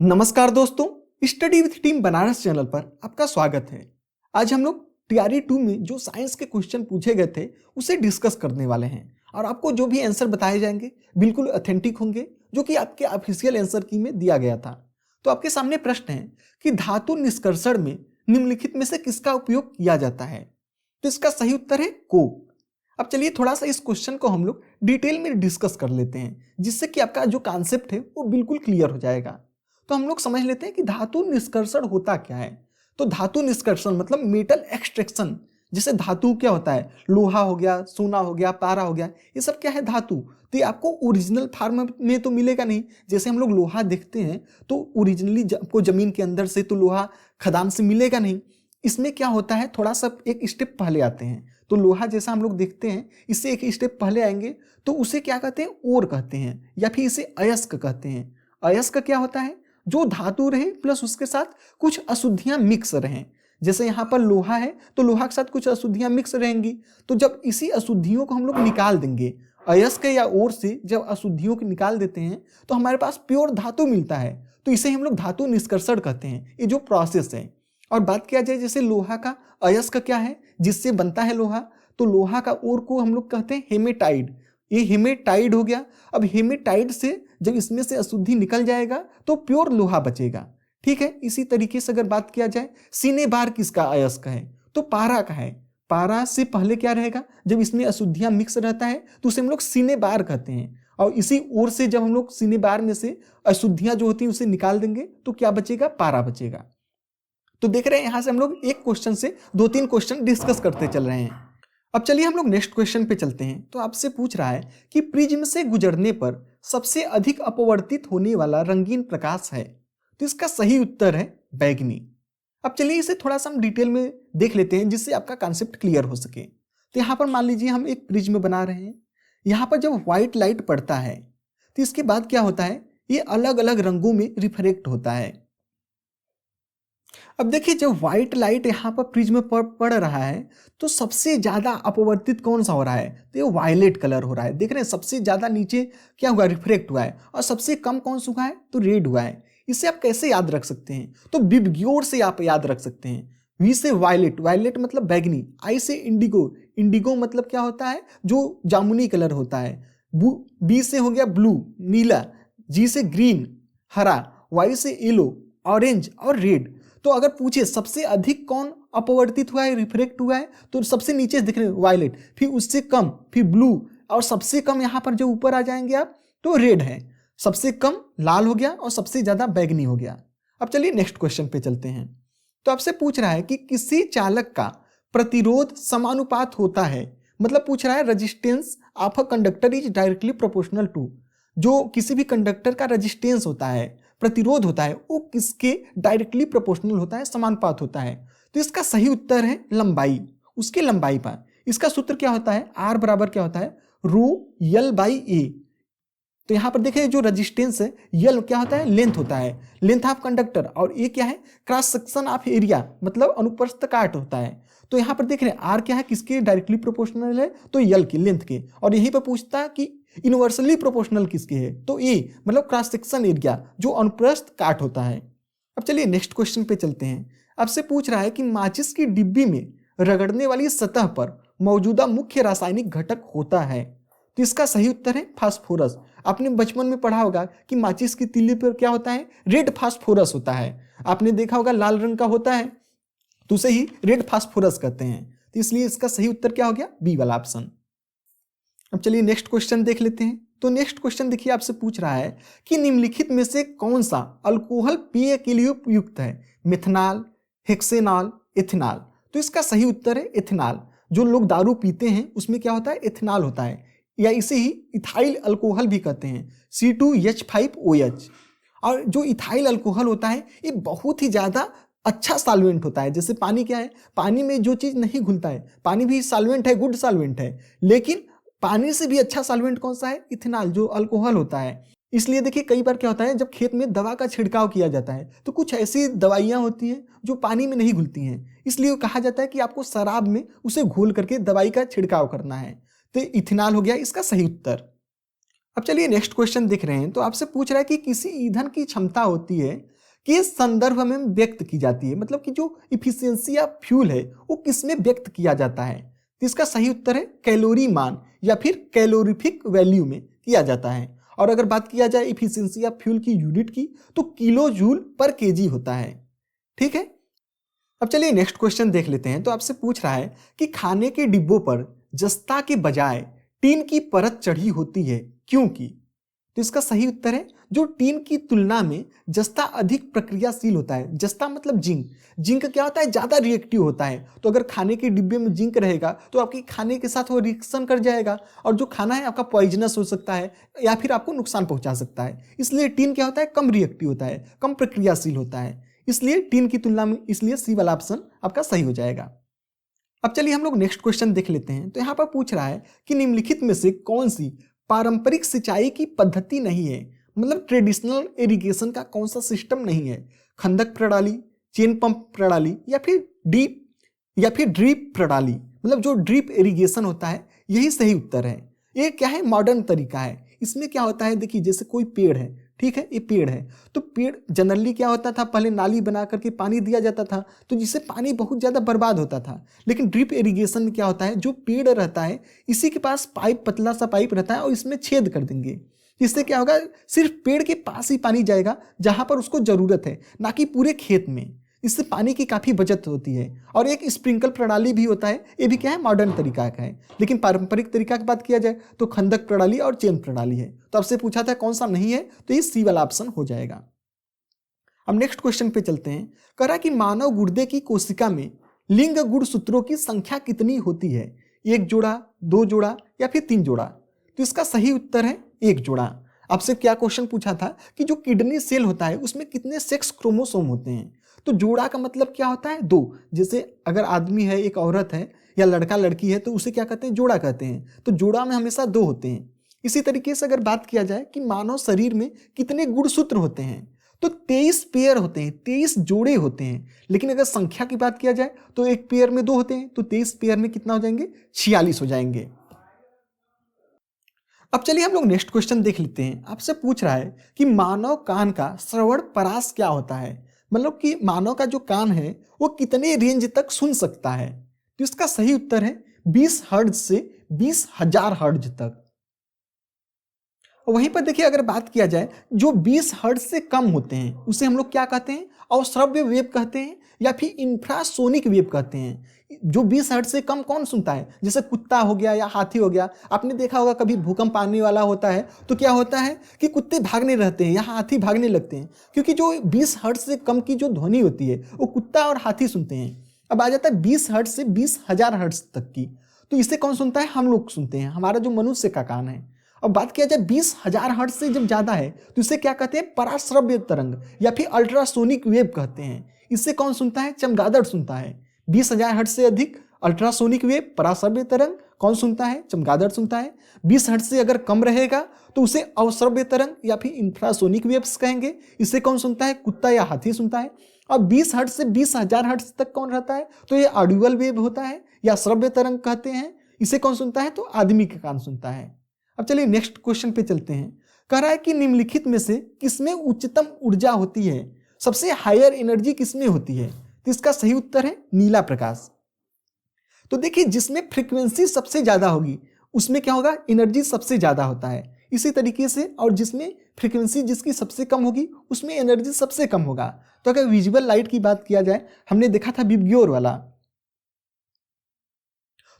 नमस्कार दोस्तों, study with team Banaras channel पर आपका स्वागत है। आज हम लोग टीआरई 2 में जो साइंस के क्वेश्चन पूछे गए थे उसे डिस्कस करने वाले हैं और आपको जो भी आंसर बताए जाएंगे बिल्कुल ऑथेंटिक होंगे, जो कि आपके ऑफिशियल आंसर की में दिया गया था। तो आपके सामने प्रश्न है कि धातु निष्कर्षण में निम्नलिखित में से किसका उपयोग किया जाता है। तो इसका सही उत्तर है कोक। अब चलिए थोड़ा सा इस क्वेश्चन को हम लोग डिटेल में डिस्कस कर लेते हैं, जिससे कि आपका जो कॉन्सेप्ट है वो बिल्कुल क्लियर हो जाएगा। तो हम लोग समझ लेते हैं कि धातु निष्कर्षण होता क्या है। तो धातु निष्कर्षण मतलब मेटल एक्सट्रैक्शन। जैसे धातु क्या होता है, लोहा हो गया, सोना हो गया, पारा हो गया, ये सब क्या है धातु। तो ये आपको ओरिजिनल फॉर्म में तो मिलेगा नहीं। जैसे हम लोग लोहा देखते हैं तो ओरिजिनली आपको जमीन के अंदर से तो लोहा खदान से मिलेगा नहीं। इसमें क्या होता है, थोड़ा सा एक स्टेप पहले आते हैं। तो लोहा जैसा हम लोग देखते हैं, इससे एक स्टेप पहले आएंगे तो उसे क्या कहते हैं, ओर कहते हैं, या फिर इसे अयस्क कहते हैं। अयस्क क्या होता है, जो धातु रहे प्लस उसके साथ कुछ अशुद्धियां मिक्स रहें। जैसे यहाँ पर लोहा है तो लोहा के साथ कुछ अशुद्धियां मिक्स रहेंगी। तो जब इसी अशुद्धियों को हम लोग निकाल देंगे अयस्क या ओर से, जब अशुद्धियों को निकाल देते हैं तो हमारे पास प्योर धातु मिलता है। तो इसे हम लोग धातु निष्कर्षण कहते हैं, ये जो प्रोसेस है। और बात किया जाए जैसे लोहा का अयस्क क्या है, जिससे बनता है लोहा, तो लोहा का ओर को हम लोग कहते हैं हेमेटाइड। ये हेमेटाइड हो गया। अब हेमेटाइड से जब इसमें से अशुद्धि निकल जाएगा तो प्योर लोहा बचेगा। ठीक है, इसी तरीके से अगर बात किया जाए सीने बार किसका अयस्क है, तो पारा का है। पारा से पहले क्या रहेगा, जब इसमें अशुद्धियां मिक्स रहता है तो उसे हम लोग सीने बार कहते हैं। और इसी ओर से जब हम लोग सीने बार में से अशुद्धियां जो होती हैं उसे निकाल देंगे तो क्या बचेगा, पारा बचेगा। तो देख रहे हैं यहां से हम लोग एक क्वेश्चन से 2-3 क्वेश्चन डिस्कस करते चल रहे हैं। अब चलिए हम लोग नेक्स्ट क्वेश्चन पे चलते हैं। तो आपसे पूछ रहा है कि प्रिज्म से गुजरने पर सबसे अधिक अपवर्तित होने वाला रंगीन प्रकाश है। तो इसका सही उत्तर है बैगनी। अब चलिए इसे थोड़ा सा हम डिटेल में देख लेते हैं, जिससे आपका कॉन्सेप्ट क्लियर हो सके। तो यहाँ पर मान लीजिए हम एक प्रिज्म बना रहे हैं। यहाँ पर जब व्हाइट लाइट पड़ता है तो इसके बाद क्या होता है, ये अलग अलग रंगों में रिफ्लेक्ट होता है। अब देखिए जब व्हाइट लाइट यहाँ पर प्रिज्म पर पड़ रहा है तो सबसे ज्यादा अपवर्तित कौन सा हो रहा है, तो ये वायलेट कलर हो रहा है। देख रहे हैं सबसे ज्यादा नीचे क्या हुआ, रिफ्लेक्ट हुआ है। और सबसे कम कौन सा हुआ है, तो रेड हुआ है। इसे आप कैसे याद रख सकते हैं, तो विबग्योर से आप याद रख सकते हैं। वी से वायलेट, वायलेट मतलब बैगनी। आई से इंडिगो, इंडिगो मतलब क्या होता है, जो जामुनी कलर होता है। बी से हो गया ब्लू नीला, जी से ग्रीन हरा, वाई से येलो ऑरेंज और रेड। तो अगर पूछे सबसे अधिक कौन अपवर्तित हुआ है, रिफ्लेक्ट हुआ है, तो सबसे नीचे दिख रहे हैं वायलेट, फिर उससे कम, फिर ब्लू, और सबसे कम यहाँ पर जो ऊपर आ जाएंगे आप तो रेड है। सबसे कम लाल हो गया और सबसे ज्यादा बैगनी हो गया। अब चलिए नेक्स्ट क्वेश्चन पे चलते हैं। तो आपसे पूछ रहा है कि किसी चालक का प्रतिरोध समानुपात होता है। मतलब पूछ रहा है resistance of a conductor is directly proportional to, जो किसी भी कंडक्टर का रेजिस्टेंस होता है, प्रतिरोध होता है, वो किसके डायरेक्टली प्रोपोर्शनल होता है, समानुपात होता है। तो इसका सही उत्तर है लंबाई, उसके लंबाई पर। इसका सूत्र क्या होता है, आर बराबर क्या होता है, रो यल बाई ए। तो यहां पर देखिए जो रेजिस्टेंस है, यल क्या होता है, लेंथ होता है, लेंथ ऑफ कंडक्टर, और ए क्या है, क्रॉस सेक्शन ऑफ एरिया, मतलब अनुप्रस्थ काट होता है। तो यहां पर देख रहे हैं आर क्या है, किसके डायरेक्टली प्रोपोर्शनल है, तो यल की लेंथ के। और यहीं पर पूछता है कि यूनिवर्सली प्रोपोर्शनल किसके है, तो ए मतलब क्रॉस सेक्शन एरिया, जो अनुप्रस्थ काट होता है। अब चलिए नेक्स्ट क्वेश्चन पे चलते हैं। आपसे पूछ रहा है कि माचिस की डिब्बी में रगड़ने वाली सतह पर मौजूदा मुख्य रासायनिक घटक होता है। तो इसका सही उत्तर है फास्फोरस। आपने बचपन में पढ़ा होगा कि माचिस की तीली पर क्या होता है, रेड फास्फोरस होता है। आपने देखा होगा लाल रंग का होता है तो उसे ही रेड फास्फोरस कहते हैं। तो इसलिए इसका सही उत्तर क्या हो गया, बी वाला ऑप्शन। अब चलिए नेक्स्ट क्वेश्चन देख लेते हैं। तो नेक्स्ट क्वेश्चन देखिए आपसे पूछ रहा है कि निम्नलिखित में से कौन सा अल्कोहल पेय के लिए उपयुक्त है, मिथनॉल, हेक्सेनॉल, इथेनॉल। तो इसका सही उत्तर है इथेनॉल। जो लोग दारू पीते हैं उसमें क्या होता है, इथेनॉल होता है, या इसे ही इथाइल अल्कोहल भी कहते हैं, C2H5OH। और जो इथाइल अल्कोहल होता है ये बहुत ही ज्यादा अच्छा सॉल्वेंट होता है। जैसे पानी क्या है, पानी में जो चीज नहीं घुलता है, पानी भी सॉल्वेंट है, गुड सॉल्वेंट है, लेकिन पानी से भी अच्छा सॉल्वेंट कौन सा है, इथेनॉल, जो अल्कोहल होता है। इसलिए देखिए कई बार क्या होता है, जब खेत में दवा का छिड़काव किया जाता है तो कुछ ऐसी दवाइयां होती हैं जो पानी में नहीं घुलती हैं, इसलिए कहा जाता है कि आपको शराब में उसे घोल करके दवाई का छिड़काव करना है। तो इथेनॉल हो गया इसका सही उत्तर। अब चलिए नेक्स्ट क्वेश्चन देख रहे हैं। तो आपसे पूछ रहा है कि किसी ईंधन की क्षमता होती है के संदर्भ में व्यक्त की जाती है, मतलब कि जो इफिशियंसी या फ्यूल है वो किसमें व्यक्त किया जाता है? तो इसका सही उत्तर है कैलोरी मान या फिर कैलोरीफिक वैल्यू में किया जाता है। और अगर बात किया जाए इफिशियंसी या फ्यूल की यूनिट की तो किलो जूल पर केजी होता है। ठीक है, अब चलिए नेक्स्ट क्वेश्चन देख लेते हैं। तो आपसे पूछ रहा है कि खाने के डिब्बों पर जस्ता के बजाय टीन की परत चढ़ी होती है क्योंकि? तो इसका सही उत्तर है जो टीन की तुलना में जस्ता अधिक प्रक्रियाशील होता है। जस्ता मतलब जिंक। जिंक क्या होता है? ज्यादा रिएक्टिव होता है। तो अगर खाने के डिब्बे में जिंक रहेगा तो आपके खाने के साथ वो रिएक्शन कर जाएगा और जो खाना है आपका पॉइजनस हो सकता है या फिर आपको नुकसान पहुंचा सकता है। इसलिए टीन क्या होता है? कम रिएक्टिव होता है, कम प्रक्रियाशील होता है, इसलिए टीन की तुलना में, इसलिए सी वाला ऑप्शन आपका सही हो जाएगा। अब चलिए हम लोग नेक्स्ट क्वेश्चन देख लेते हैं। तो यहाँ पर पूछ रहा है कि निम्नलिखित में से कौन सी पारंपरिक सिंचाई की पद्धति नहीं है, मतलब ट्रेडिशनल इरिगेशन का कौन सा सिस्टम नहीं है? खंदक प्रणाली, चेन पंप प्रणाली या फिर ड्रिप प्रणाली, मतलब जो ड्रिप इरिगेशन होता है यही सही उत्तर है। ये क्या है? मॉडर्न तरीका है। इसमें क्या होता है, देखिए जैसे कोई पेड़ है, ठीक है, ये पेड़ है, तो पेड़ जनरली क्या होता था, पहले नाली बना करके पानी दिया जाता था, तो जिससे पानी बहुत ज़्यादा बर्बाद होता था। लेकिन ड्रिप इरिगेशन में क्या होता है, जो पेड़ रहता है इसी के पास पाइप, पतला सा पाइप रहता है और इसमें छेद कर देंगे। इससे क्या होगा, सिर्फ पेड़ के पास ही पानी जाएगा जहां पर उसको जरूरत है, ना कि पूरे खेत में। इससे पानी की काफ़ी बचत होती है। और एक स्प्रिंकल प्रणाली भी होता है, ये भी क्या है? मॉडर्न तरीका का है। लेकिन पारंपरिक तरीका की बात किया जाए तो खंदक प्रणाली और चेन प्रणाली है। तो आपसे पूछा था कौन सा नहीं है, तो ये सी वाला ऑप्शन हो जाएगा। अब नेक्स्ट क्वेश्चन पे चलते हैं। कह रहा कि मानव गुर्दे की कोशिका में लिंग गुणसूत्रों की संख्या कितनी होती है? 1 जोड़ा, 2 जोड़ा या फिर 3 जोड़ा? तो इसका सही उत्तर है 1 जोड़ा। आपसे क्या क्वेश्चन पूछा था कि जो किडनी सेल होता है उसमें कितने सेक्स क्रोमोसोम होते हैं? तो जोड़ा का मतलब क्या होता है? 2। जैसे अगर आदमी है, एक औरत है या लड़का लड़की है तो उसे क्या कहते हैं? जोड़ा कहते हैं। तो जोड़ा में हमेशा 2 होते हैं। इसी तरीके से अगर बात किया जाए कि मानव शरीर में कितने गुणसूत्र होते हैं, तो 23 पेयर होते हैं, 23 जोड़े होते हैं। लेकिन अगर संख्या की बात किया जाए तो एक पेयर में 2 होते हैं, तो 23 पेयर में कितना हो जाएंगे? 46 हो जाएंगे। अब चलिए हम लोग नेक्स्ट क्वेश्चन देख लेते हैं। आपसे पूछ रहा है कि मानव कान का श्रवण परास क्या होता है, मतलब कि मानव का जो कान है वो कितने रेंज तक सुन सकता है? तो इसका सही उत्तर है 20 हर्ट्ज से 20,000 हर्ट्ज तक। वहीं पर देखिए अगर बात किया जाए जो 20 हर्ट्ज से कम होते हैं उसे हम लोग क्या कहते हैं? अश्रव्य वेव कहते हैं या फिर इंफ्रासोनिक वेव कहते हैं। जो 20 हर्ट्ज से कम कौन सुनता है? जैसे कुत्ता हो गया या हाथी हो गया। आपने देखा होगा कभी भूकंप आने वाला होता है तो क्या होता है कि कुत्ते भागने रहते हैं या हाथी भागने लगते हैं, क्योंकि जो 20 हर्ट्ज से कम की जो ध्वनि होती है वो कुत्ता और हाथी सुनते हैं। अब आ जाता है 20 हर्ट्ज से 20,000 हर्ट्ज तक की, तो इसे कौन सुनता है? हम लोग सुनते हैं, हमारा जो मनुष्य का कान है। अब बात किया जाए 20,000 हर्ट्ज से जब ज्यादा है तो इसे क्या कहते हैं? पराश्रव्य तरंग या फिर अल्ट्रासोनिक वेव कहते हैं। इससे कौन सुनता है? चमगादड़ सुनता है। 20,000 हर्ट्ज से अधिक अल्ट्रासोनिक वेव, पराश्रव्य तरंग कौन सुनता है? चमगादड़ सुनता है। 20 हर्ट्ज से अगर कम रहेगा तो उसे अवश्रव्य तरंग या फिर इंफ्रासोनिक वेव्स कहेंगे। इसे कौन सुनता है? कुत्ता या हाथी सुनता है। अब 20 हर्ट्ज से 20,000 हर्ट्ज तक कौन रहता है? तो ये ऑडिबल वेव होता है या श्रव्य तरंग कहते हैं। इसे कौन सुनता है? तो आदमी का कान सुनता है। अब चलिए नेक्स्ट क्वेश्चन पे चलते हैं। कह रहा है कि निम्नलिखित में से किसमें उच्चतम ऊर्जा होती है, सबसे हायर एनर्जी किसमें होती है? तो इसका सही उत्तर है नीला प्रकाश। तो देखिए जिसमें फ्रीक्वेंसी सबसे ज्यादा होगी उसमें क्या होगा? एनर्जी सबसे ज्यादा होता है। इसी तरीके से और जिसमें फ्रीक्वेंसी जिसकी सबसे कम होगी उसमें एनर्जी सबसे कम होगा। तो अगर विजुअल लाइट की बात किया जाए, हमने देखा था विबग्योर वाला,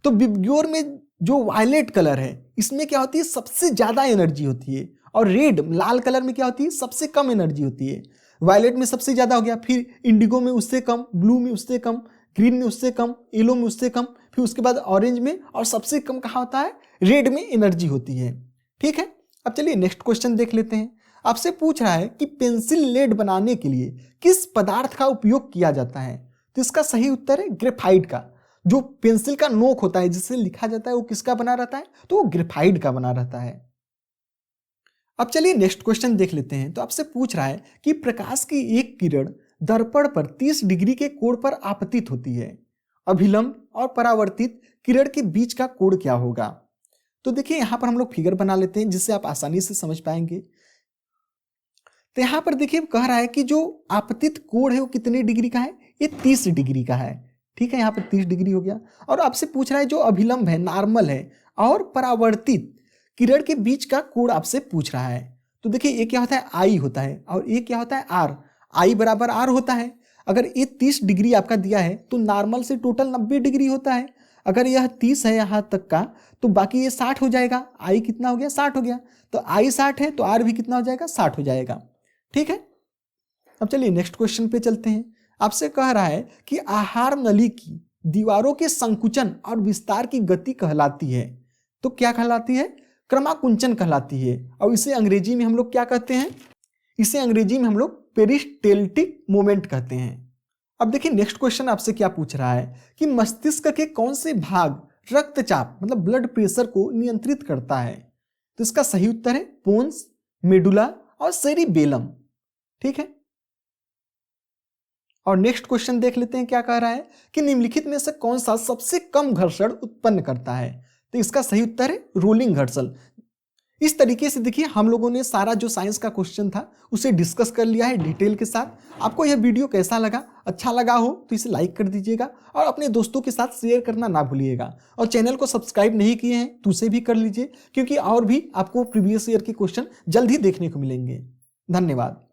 तो विबग्योर में जो वायलेट कलर है इसमें क्या होती है? सबसे ज्यादा एनर्जी होती है। और रेड लाल कलर में क्या होती है? सबसे कम एनर्जी होती है। वायलेट में सबसे ज्यादा हो गया, फिर इंडिगो में उससे कम, ब्लू में उससे कम, ग्रीन में उससे कम, येलो में उससे कम, फिर उसके बाद ऑरेंज में, और सबसे कम कहाँ होता है? रेड में एनर्जी होती है। ठीक है, अब चलिए नेक्स्ट क्वेश्चन देख लेते हैं। आपसे पूछ रहा है कि पेंसिल लेड बनाने के लिए किस पदार्थ का उपयोग किया जाता है? तो इसका सही उत्तर है ग्रेफाइट का। जो पेंसिल का नोक होता है जिससे लिखा जाता है वो किसका बना रहता है? तो वो ग्रेफाइट का बना रहता है। अब चलिए नेक्स्ट क्वेश्चन देख लेते हैं। तो आपसे पूछ रहा है कि प्रकाश की एक किरण दर्पण पर 30 डिग्री के कोण पर आपतित होती है, अभिलंब और परावर्तित किरण के बीच का कोण क्या होगा? तो देखिए यहां पर हम लोग फिगर बना लेते हैं जिससे आप आसानी से समझ पाएंगे। तो यहाँ पर देखिए कह रहा है कि जो आपतित कोण है वो कितने डिग्री का है, ये 30 डिग्री का है। ठीक है, यहाँ पर 30 डिग्री हो गया। और आपसे पूछ रहा है जो अभिलंब है, नॉर्मल है, और परावर्तित किरण के बीच का कोण आपसे पूछ रहा है। तो देखिए ये क्या होता है, आई होता है, और ये क्या होता है, आर। आई बराबर आर होता है। अगर ये 30 डिग्री आपका दिया है तो नॉर्मल से टोटल 90 डिग्री होता है। अगर यह 30 है यहाँ तक का, तो बाकी ये 60 हो जाएगा। आई कितना हो गया, 60 हो गया। तो आई 60 है तो आर भी कितना हो जाएगा, 60 हो जाएगा। ठीक है, अब चलिए नेक्स्ट क्वेश्चन पे चलते हैं। आपसे कह रहा है कि आहार नली की दीवारों के संकुचन और विस्तार की गति कहलाती है। तो क्या कहलाती है, क्रमाकुंचन कहलाती है। और इसे अंग्रेजी में हम लोग क्या कहते हैं, इसे अंग्रेजी में हम लोग पेरिस्टेल्टिक मोमेंट कहते हैं। अब देखिए नेक्स्ट क्वेश्चन आपसे क्या पूछ रहा है कि मस्तिष्क के कौन से भाग रक्तचाप मतलब ब्लड प्रेशर को नियंत्रित करता है। तो इसका सही उत्तर है पोन्स, मेडुला और सेरिबेलम। ठीक है, और नेक्स्ट क्वेश्चन देख लेते हैं क्या कह रहा है कि निम्नलिखित में से कौन सा सबसे कम घर्षण उत्पन्न करता है। तो इसका सही उत्तर है रोलिंग घर्षण। इस तरीके से देखिए हम लोगों ने सारा जो साइंस का क्वेश्चन था उसे डिस्कस कर लिया है डिटेल के साथ। आपको यह वीडियो कैसा लगा, अच्छा लगा हो तो इसे लाइक कर दीजिएगा और अपने दोस्तों के साथ शेयर करना ना भूलिएगा। और चैनल को सब्सक्राइब नहीं किए हैं तो उसे भी कर लीजिए, क्योंकि और भी आपको प्रीवियस ईयर के क्वेश्चन जल्द ही देखने को मिलेंगे। धन्यवाद।